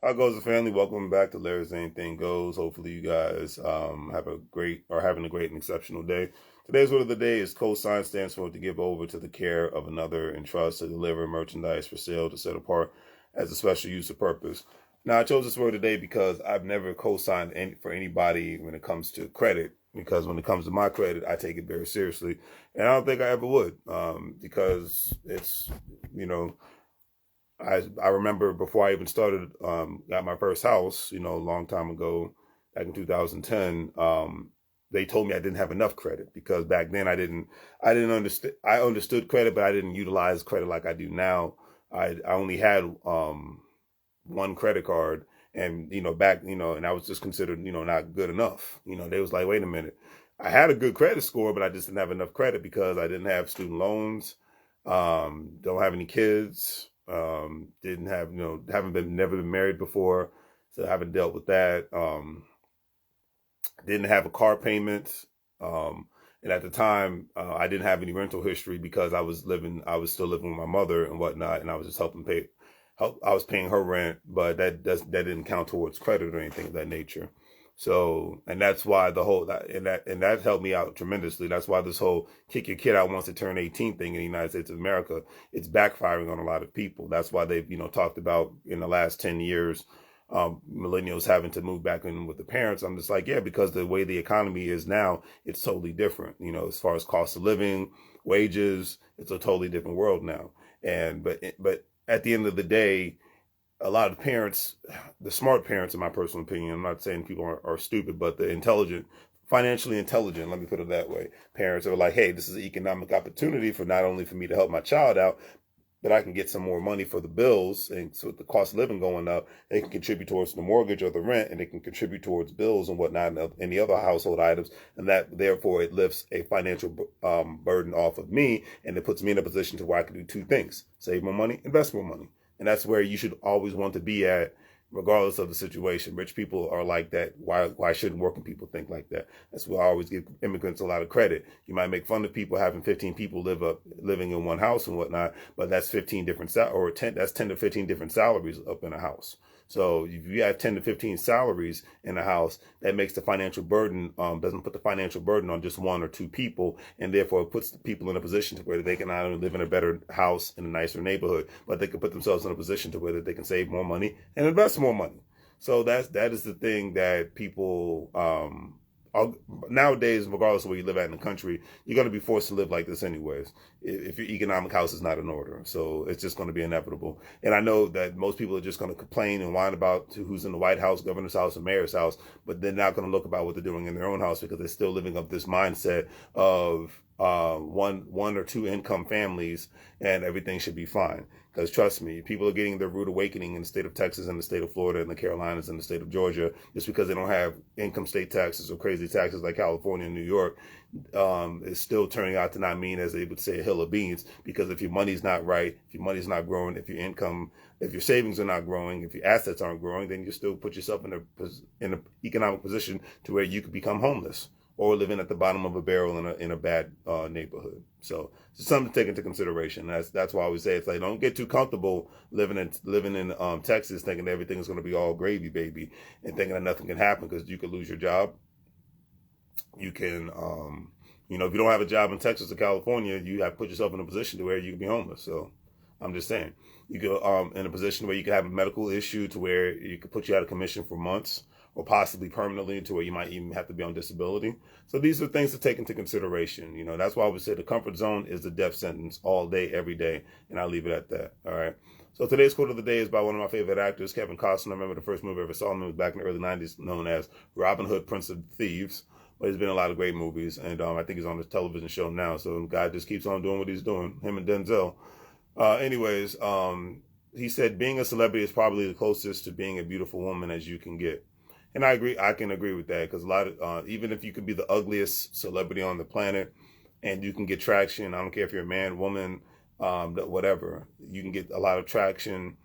How goes the family? Welcome back to Larry's Anything Goes. Hopefully you guys have a great or having a great and exceptional day. Today's word of the day is cosign, stands for to give over to the care of another and trust to deliver merchandise for sale to set apart as a special use or purpose. Now I chose this word today because I've never co-signed for anybody when it comes to credit, because when it comes to my credit, I take it very seriously. And I don't think I ever would, because it's, you know, I remember before I even started, got my first house, a long time ago, back in 2010. They told me I didn't have enough credit because back then I didn't understand. I understood credit, but I didn't utilize credit like I do now. I only had one credit card, and back, and I was just considered not good enough. They was like, wait a minute, I had a good credit score, but I just didn't have enough credit because I didn't have student loans, don't have any kids, didn't have, never been married before, so I haven't dealt with that. Didn't have a car payment. And at the time, I didn't have any rental history because I was still living with my mother and whatnot, and I was just I was paying her rent, but that didn't count towards credit or anything of that nature. So, and that's why that helped me out tremendously. That's why this whole kick your kid out once they turn 18 thing in the United States of America, it's backfiring on a lot of people. That's why they've, talked about in the last 10 years, millennials having to move back in with the parents. I'm just like, yeah, because the way the economy is now, it's totally different. As far as cost of living, wages, it's a totally different world now. But at the end of the day, a lot of parents, the smart parents, in my personal opinion, I'm not saying people are stupid, but the intelligent, financially intelligent, let me put it that way, parents are like, hey, this is an economic opportunity for not only for me to help my child out, but I can get some more money for the bills. And so with the cost of living going up, they can contribute towards the mortgage or the rent, and they can contribute towards bills and whatnot and any other household items. And that therefore it lifts a financial burden off of me, and it puts me in a position to where I can do two things: save more money, invest more money. And that's where you should always want to be at, regardless of the situation. Rich people are like that. Why shouldn't working people think like that? That's why I always give immigrants a lot of credit. You might make fun of people having 15 people living in one house and whatnot, but that's 15 different that's 10 to 15 different salaries up in a house. So if you have 10 to 15 salaries in a house, that makes the financial burden, doesn't put the financial burden on just one or two people, and therefore it puts the people in a position to where they can not only live in a better house in a nicer neighborhood, but they can put themselves in a position to where they can save more money and invest more money. So that is the thing that people nowadays, regardless of where you live at in the country, you're going to be forced to live like this anyways if your economic house is not in order. So it's just going to be inevitable. And I know that most people are just going to complain and whine about who's in the White House, governor's house, and mayor's house, but they're not going to look about what they're doing in their own house because they're still living up this mindset of one or two income families and everything should be fine. Because trust me, people are getting their rude awakening in the state of Texas and the state of Florida and the Carolinas and the state of Georgia just because they don't have income state taxes or crazy taxes like California and New York. Is still turning out to not mean, as they would say, a hill of beans. Because if your money's not right, if your money's not growing, if your savings are not growing, if your assets aren't growing, then you still put yourself in an economic position to where you could become homeless or living at the bottom of a barrel in a bad neighborhood. So it's something to take into consideration. That's why I always say it's like, don't get too comfortable living in Texas thinking that everything is going to be all gravy, baby, and thinking that nothing can happen because you could lose your job. You can, if you don't have a job in Texas or California, you have put yourself in a position to where you can be homeless. So I'm just saying, you go in a position where you could have a medical issue to where you could put you out of commission for months or possibly permanently to where you might even have to be on disability. So these are things to take into consideration. That's why I would say the comfort zone is the death sentence all day, every day. And I'll leave it at that. All right. So today's quote of the day is by one of my favorite actors, Kevin Costner. I remember the first movie I ever saw him was back in the early 90s, known as Robin Hood, Prince of Thieves. But he's been in a lot of great movies, and I think he's on his television show now. So the guy just keeps on doing what he's doing, him and Denzel. Anyways, he said being a celebrity is probably the closest to being a beautiful woman as you can get. And I agree. I can agree with that because a lot of even if you could be the ugliest celebrity on the planet and you can get traction, I don't care if you're a man, woman, whatever, you can get a lot of traction.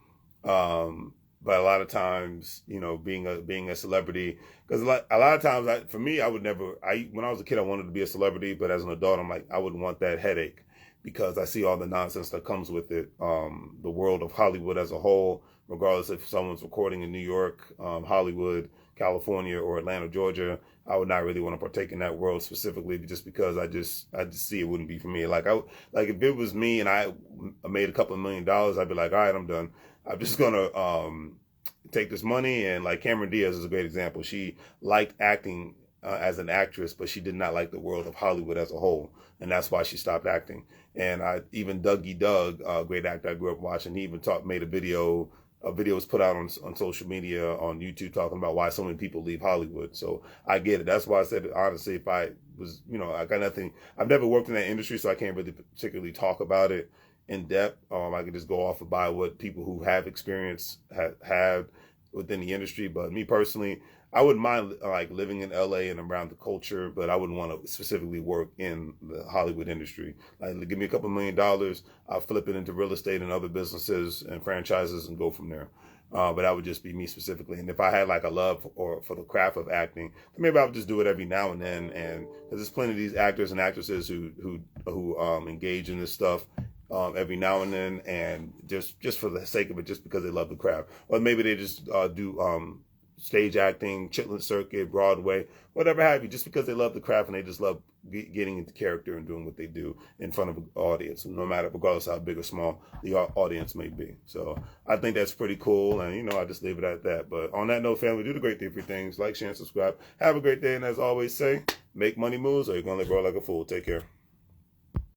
But a lot of times, being a celebrity, because a lot of times, for me, I would never. When I was a kid, I wanted to be a celebrity, but as an adult, I'm like, I wouldn't want that headache because I see all the nonsense that comes with it. The world of Hollywood as a whole, regardless if someone's recording in New York, Hollywood, California, or Atlanta, Georgia. I would not really want to partake in that world specifically, just because I just see it wouldn't be for me. Like if it was me and I made a couple of $1 million, I'd be like, all right, I'm done. I'm just gonna take this money. And like Cameron Diaz is a great example. She liked acting as an actress, but she did not like the world of Hollywood as a whole, and that's why she stopped acting. And even Dougie Doug, a great actor I grew up watching, he even made a video. A video was put out on social media, on YouTube, talking about why so many people leave Hollywood. So I get it. That's why I said, honestly, if I was, I got nothing. I've never worked in that industry, so I can't really particularly talk about it in depth. I can just go off and by what people who have experience have within the industry. But me personally, I wouldn't mind like living in LA and around the culture, but I wouldn't want to specifically work in the Hollywood industry. Like, give me a couple $1 million, I'll flip it into real estate and other businesses and franchises and go from there. But that would just be me specifically. And if I had like a love for the craft of acting, then maybe I would just do it every now and then. And because there's plenty of these actors and actresses who engage in this stuff every now and then, and just for the sake of it, just because they love the craft. Or maybe they just do stage acting, Chitlin Circuit, Broadway, whatever have you, just because they love the craft and they just love getting into character and doing what they do in front of an audience, no matter, regardless how big or small the audience may be. So I think that's pretty cool, and I just leave it at that. But on that note, family, do the great thing for things. Like, share, and subscribe. Have a great day, and as always say, make money moves, or you're gonna live like a fool. Take care.